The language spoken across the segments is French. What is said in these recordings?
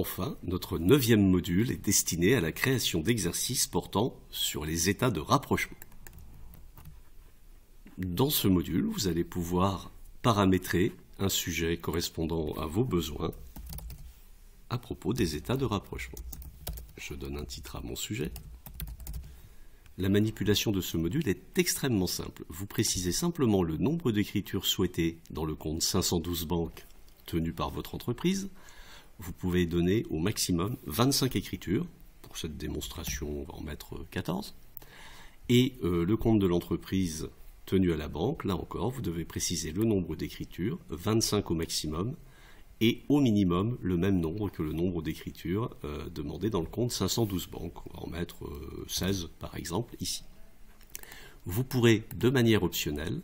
Enfin, notre 9e module est destiné à la création d'exercices portant sur les états de rapprochement. Dans ce module, vous allez pouvoir paramétrer un sujet correspondant à vos besoins à propos des états de rapprochement. Je donne un titre à mon sujet. La manipulation de ce module est extrêmement simple. Vous précisez simplement le nombre d'écritures souhaitées dans le compte 512 banques tenu par votre entreprise. Vous pouvez donner au maximum 25 écritures. Pour cette démonstration, on va en mettre 14. Et le compte de l'entreprise tenu à la banque, là encore, vous devez préciser le nombre d'écritures, 25 au maximum, et au minimum le même nombre que le nombre d'écritures demandées dans le compte 512 banques. On va en mettre 16 par exemple ici. Vous pourrez de manière optionnelle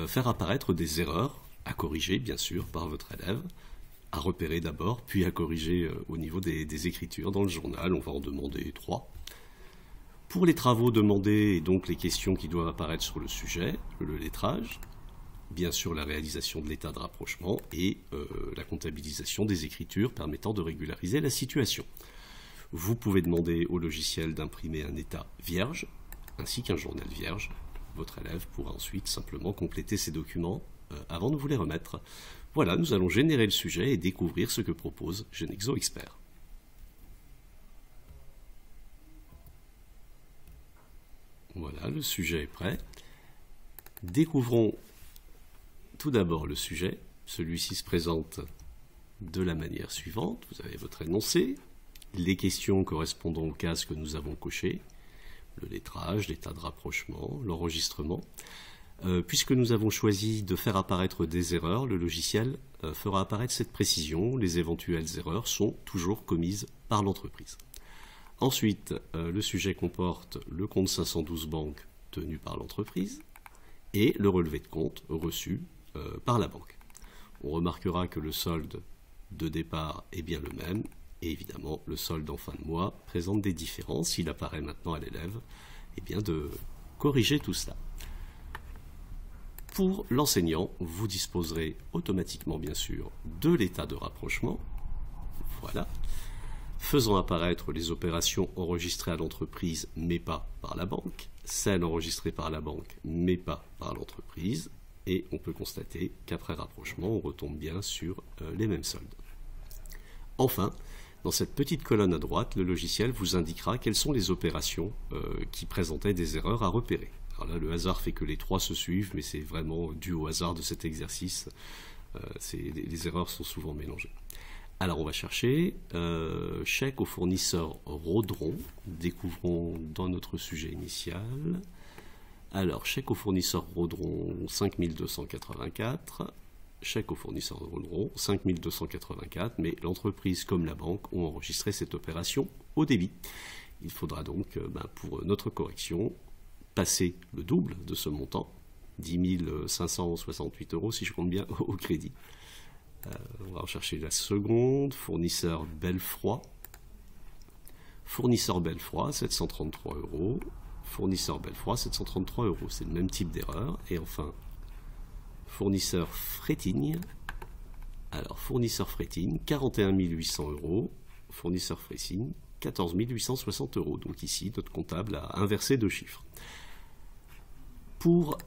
faire apparaître des erreurs à corriger bien sûr par votre élève, à repérer d'abord, puis à corriger au niveau des écritures dans le journal. On va en demander 3. Pour les travaux demandés et donc les questions qui doivent apparaître sur le sujet, le lettrage, bien sûr la réalisation de l'état de rapprochement et la comptabilisation des écritures permettant de régulariser la situation. Vous pouvez demander au logiciel d'imprimer un état vierge ainsi qu'un journal vierge. Votre élève pourra ensuite simplement compléter ces documents avant de vous les remettre. Voilà, nous allons générer le sujet et découvrir ce que propose Genexo Expert. Voilà, le sujet est prêt. Découvrons tout d'abord le sujet. Celui-ci se présente de la manière suivante. Vous avez votre énoncé, les questions correspondant aux cases que nous avons cochées, le lettrage, l'état de rapprochement, l'enregistrement. Puisque nous avons choisi de faire apparaître des erreurs, le logiciel fera apparaître cette précision. Les éventuelles erreurs sont toujours commises par l'entreprise. Ensuite, le sujet comporte le compte 512 banques tenu par l'entreprise et le relevé de compte reçu par la banque. On remarquera que le solde de départ est bien le même et évidemment le solde en fin de mois présente des différences. Il apparaît maintenant à l'élève de corriger tout cela. Pour l'enseignant, vous disposerez automatiquement bien sûr de l'état de rapprochement. Voilà. Faisant apparaître les opérations enregistrées à l'entreprise mais pas par la banque, celles enregistrées par la banque mais pas par l'entreprise, et on peut constater qu'après rapprochement, on retombe bien sur les mêmes soldes. Enfin, dans cette petite colonne à droite, le logiciel vous indiquera quelles sont les opérations qui présentaient des erreurs à repérer. Alors là, le hasard fait que les 3 se suivent, mais c'est vraiment dû au hasard de cet exercice. Les erreurs sont souvent mélangées. Alors on va chercher chèque au fournisseur Rodron. Découvrons dans notre sujet initial. Alors chèque au fournisseur Rodron 5284. Chèque au fournisseur Rodron 5284. Mais l'entreprise comme la banque ont enregistré cette opération au débit. Il faudra donc pour notre correction passer le double de ce montant, 10 568 € si je compte bien au crédit. On va rechercher la seconde, fournisseur Belfroid. Fournisseur Belfroid, 733 €. Fournisseur Belfroid, 733 €. C'est le même type d'erreur. Et enfin, fournisseur Frétigne. Alors, fournisseur Frétigne, 41 800 €. Fournisseur Frétigne, 14 860 €. Donc ici, notre comptable a inversé 2 chiffres. Pour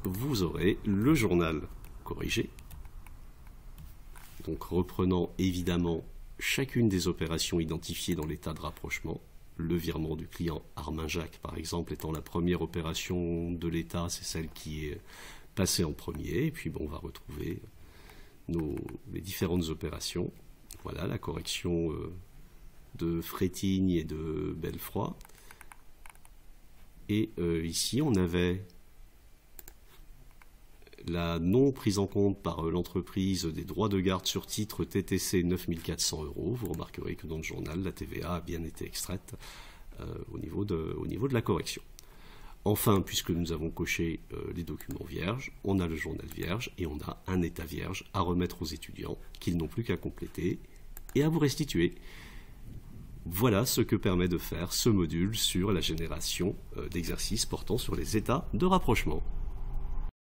vous aurez le journal corrigé, donc reprenant évidemment chacune des opérations identifiées dans l'état de rapprochement. Le virement du client Armin Jacques, par exemple, étant la première opération de l'état, c'est celle qui est passée en premier, et puis on va retrouver les différentes opérations. Voilà la correction de Frétigne et de Belfroid. Et ici, on avait la non prise en compte par l'entreprise des droits de garde sur titre TTC 9400 €. Vous remarquerez que dans le journal, la TVA a bien été extraite au niveau de la correction. Enfin, puisque nous avons coché les documents vierges, on a le journal vierge et on a un état vierge à remettre aux étudiants qu'ils n'ont plus qu'à compléter et à vous restituer. Voilà ce que permet de faire ce module sur la génération d'exercices portant sur les états de rapprochement.